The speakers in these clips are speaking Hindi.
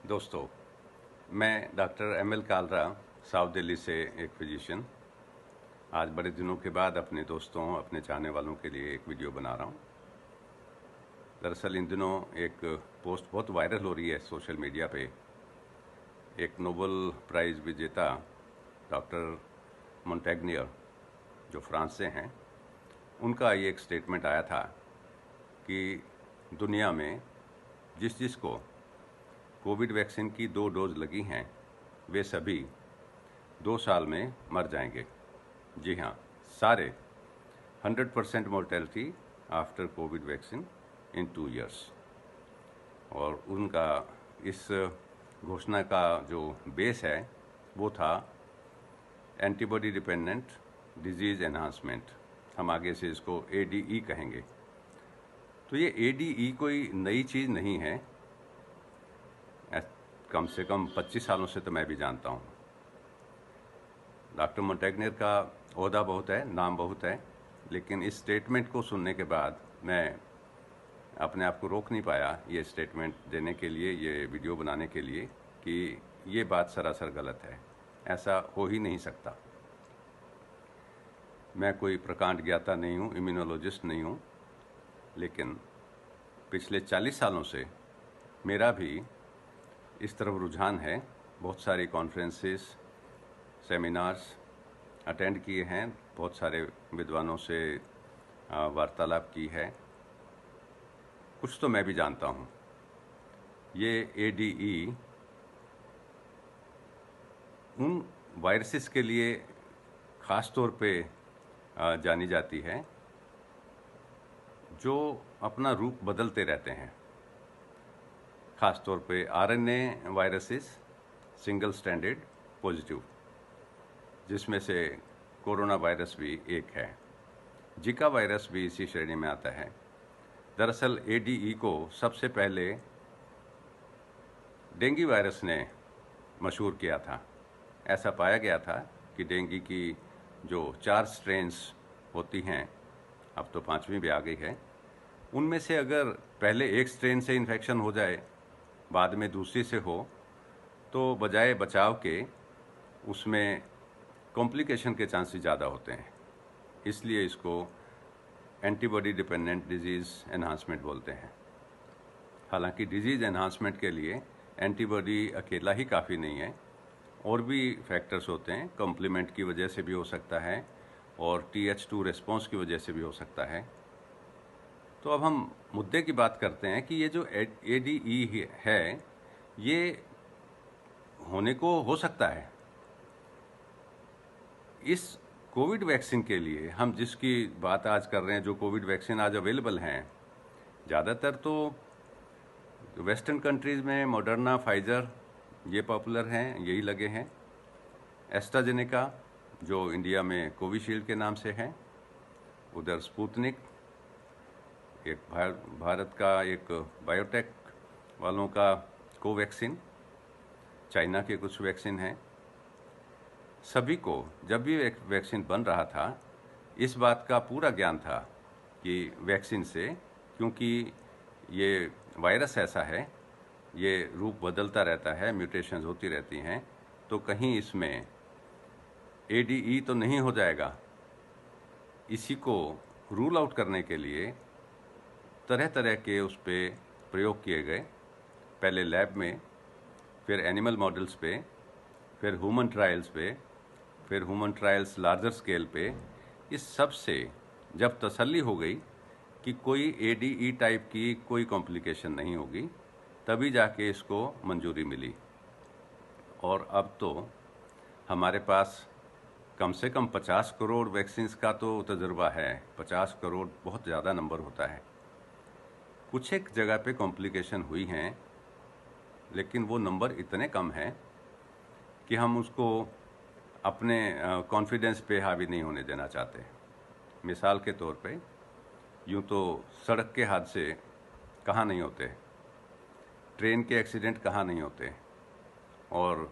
दोस्तों, मैं doctor M L Kalra, south Delhi से एक फिजिशियन आज बड़े दिनों के बाद अपने दोस्तों, अपने चाहने वालों के लिए एक वीडियो बना रहा हूँ। दरअसल इन दिनों एक पोस्ट बहुत वायरल हो रही है सोशल मीडिया पे। एक नोबेल प्राइज़ विजेता डॉक्टर मोंटेग्नियर, जो फ्रांस से हैं, उनका ये एक स्टेटमेंट आया था कि दुनिया में जिस जिसको कोविड वैक्सीन की 2 डोज लगी हैं, वे सभी 2 साल में मर जाएंगे। जी हाँ, सारे 100% मोर्टेलिटी आफ्टर कोविड वैक्सीन इन 2 ईयर्स। और उनका इस घोषणा का जो बेस है वो था एंटीबॉडी डिपेंडेंट डिजीज़ एनहांसमेंट। हम आगे से इसको ADE कहेंगे। तो ये ADE कोई नई चीज़ नहीं है, कम से कम 25 सालों से तो मैं भी जानता हूँ। डॉक्टर मोंटेग्नियर का ओहदा बहुत है, नाम बहुत है, लेकिन इस स्टेटमेंट को सुनने के बाद मैं अपने आप को रोक नहीं पाया ये स्टेटमेंट देने के लिए, ये वीडियो बनाने के लिए, कि ये बात सरासर गलत है, ऐसा हो ही नहीं सकता। मैं कोई प्रकांड ज्ञाता नहीं हूँ, इम्यूनोलॉजिस्ट नहीं हूँ, लेकिन पिछले 40 सालों से मेरा भी इस तरफ रुझान है। बहुत सारी कॉन्फ्रेंसेस, सेमिनार्स अटेंड किए हैं, बहुत सारे विद्वानों से वार्तालाप की है। कुछ तो मैं भी जानता हूँ। ये ADE उन वायरसेस के लिए ख़ास तौर पे जानी जाती है जो अपना रूप बदलते रहते हैं। ख़ास तौर पे RNA viruses, single stranded positive, जिसमें से कोरोना वायरस भी एक है। जिका वायरस भी इसी श्रेणी में आता है। दरअसल ADE को सबसे पहले डेंगू वायरस ने मशहूर किया था। ऐसा पाया गया था कि डेंगू की जो 4 स्ट्रेन्स होती हैं, अब तो 5वीं भी आ गई है, उनमें से अगर पहले एक स्ट्रेन से इन्फेक्शन हो जाए, बाद में दूसरी से हो, तो बजाय बचाव के उसमें कॉम्प्लिकेशन के चांसेस ज़्यादा होते हैं। इसलिए इसको एंटीबॉडी डिपेंडेंट डिजीज़ एनहांसमेंट बोलते हैं। हालांकि डिजीज़ एनहांसमेंट के लिए एंटीबॉडी अकेला ही काफ़ी नहीं है, और भी फैक्टर्स होते हैं। कॉम्प्लीमेंट की वजह से भी हो सकता है और TH2 रिस्पॉन्स की वजह से भी हो सकता है। तो अब हम मुद्दे की बात करते हैं कि ये जो ADE है, ये होने को हो सकता है। इस कोविड वैक्सीन के लिए हम जिसकी बात आज कर रहे हैं, जो कोविड वैक्सीन आज अवेलेबल हैं, ज़्यादातर तो वेस्टर्न कंट्रीज़ में मॉडर्ना, फाइज़र ये पॉपुलर हैं, यही लगे हैं। एस्ट्राजेनेका जो इंडिया में कोविशील्ड के नाम से है, उधर स्पुतनिक, एक भारत का एक बायोटेक वालों का कोवैक्सीन, चाइना के कुछ वैक्सीन हैं। सभी को जब भी वैक्सीन बन रहा था, इस बात का पूरा ज्ञान था कि वैक्सीन से, क्योंकि ये वायरस ऐसा है, ये रूप बदलता रहता है, म्यूटेशंस होती रहती हैं, तो कहीं इसमें ADE तो नहीं हो जाएगा। इसी को रूल आउट करने के लिए तरह तरह के उस पे प्रयोग किए गए, पहले लैब में, फिर एनिमल मॉडल्स पे, फिर ह्यूमन ट्रायल्स पे, फिर ह्यूमन ट्रायल्स लार्जर स्केल पे। इस सब से जब तसल्ली हो गई कि कोई ADE टाइप की कोई कॉम्प्लिकेशन नहीं होगी, तभी जाके इसको मंजूरी मिली। और अब तो हमारे पास कम से कम 50 करोड़ वैक्सीन्स का तो तजुर्बा है। 50 करोड़ बहुत ज़्यादा नंबर होता है। कुछ एक जगह पे कॉम्प्लिकेशन हुई हैं, लेकिन वो नंबर इतने कम हैं कि हम उसको अपने कॉन्फिडेंस पे हावी नहीं होने देना चाहते। मिसाल के तौर पे, यूँ तो सड़क के हादसे कहाँ नहीं होते, ट्रेन के एक्सीडेंट कहाँ नहीं होते, और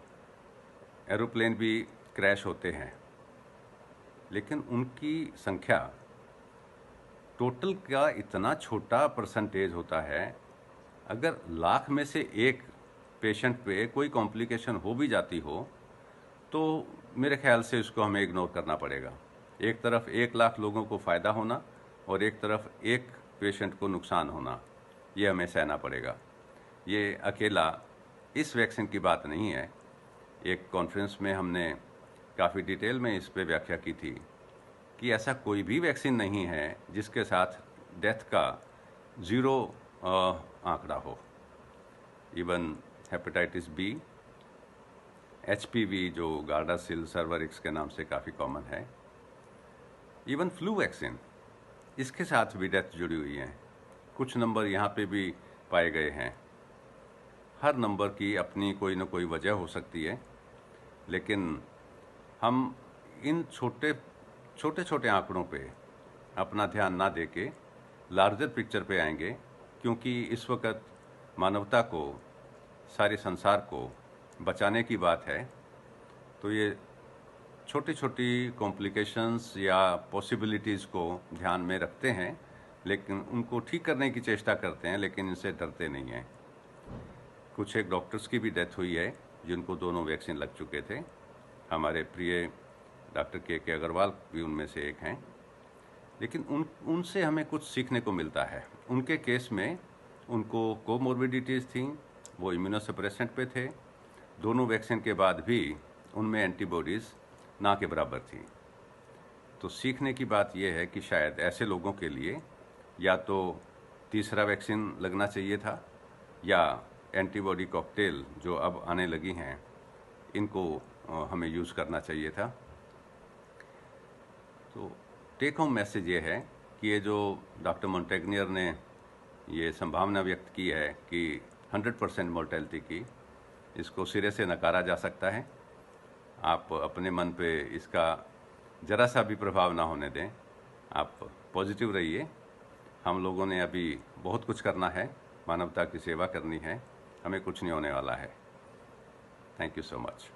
एरोप्लेन भी क्रैश होते हैं, लेकिन उनकी संख्या टोटल का इतना छोटा परसेंटेज होता है। अगर लाख में से एक पेशेंट पे कोई कॉम्प्लिकेशन हो भी जाती हो तो मेरे ख्याल से इसको हमें इग्नोर करना पड़ेगा। एक तरफ 1 लाख लोगों को फ़ायदा होना और एक तरफ एक पेशेंट को नुकसान होना, ये हमें सहना पड़ेगा। ये अकेला इस वैक्सीन की बात नहीं है। एक कॉन्फ्रेंस में हमने काफ़ी डिटेल में इस पे व्याख्या की थी कि ऐसा कोई भी वैक्सीन नहीं है जिसके साथ डेथ का 0 आंकड़ा हो। इवन हेपेटाइटिस बी, HPV जो गार्डासिल सर्वरिक्स के नाम से काफ़ी कॉमन है, इवन फ्लू वैक्सीन, इसके साथ भी डेथ जुड़ी हुई है। कुछ नंबर यहाँ पे भी पाए गए हैं। हर नंबर की अपनी कोई ना कोई वजह हो सकती है, लेकिन हम इन छोटे छोटे आंकड़ों पे अपना ध्यान ना दे के लार्जर पिक्चर पे आएंगे, क्योंकि इस वक्त मानवता को, सारे संसार को बचाने की बात है। तो ये छोटी छोटी कॉम्प्लिकेशंस या पॉसिबिलिटीज़ को ध्यान में रखते हैं, लेकिन उनको ठीक करने की चेष्टा करते हैं, लेकिन इनसे डरते नहीं हैं। कुछ एक डॉक्टर्स की भी डेथ हुई है जिनको दोनों वैक्सीन लग चुके थे। हमारे प्रिय डॉक्टर के अग्रवाल भी उनमें से एक हैं। लेकिन उनसे हमें कुछ सीखने को मिलता है। उनके केस में उनको कोमोर्बिडिटीज़ थी, वो इम्यूनोसप्रेसेंट पे थे। दोनों वैक्सीन के बाद भी उनमें एंटीबॉडीज़ ना के बराबर थी। तो सीखने की बात यह है कि शायद ऐसे लोगों के लिए या तो तीसरा वैक्सीन लगना चाहिए था, या एंटीबॉडी कॉकटेल जो अब आने लगी हैं इनको हमें यूज़ करना चाहिए था। तो टेक होम मैसेज ये है कि ये जो डॉक्टर मोंटेग्नियर ने ये संभावना व्यक्त की है कि 100% मोर्टेलिटी की, इसको सिरे से नकारा जा सकता है। आप अपने मन पे इसका ज़रा सा भी प्रभाव ना होने दें। आप पॉजिटिव रहिए। हम लोगों ने अभी बहुत कुछ करना है, मानवता की सेवा करनी है, हमें कुछ नहीं होने वाला है। Thank you so much.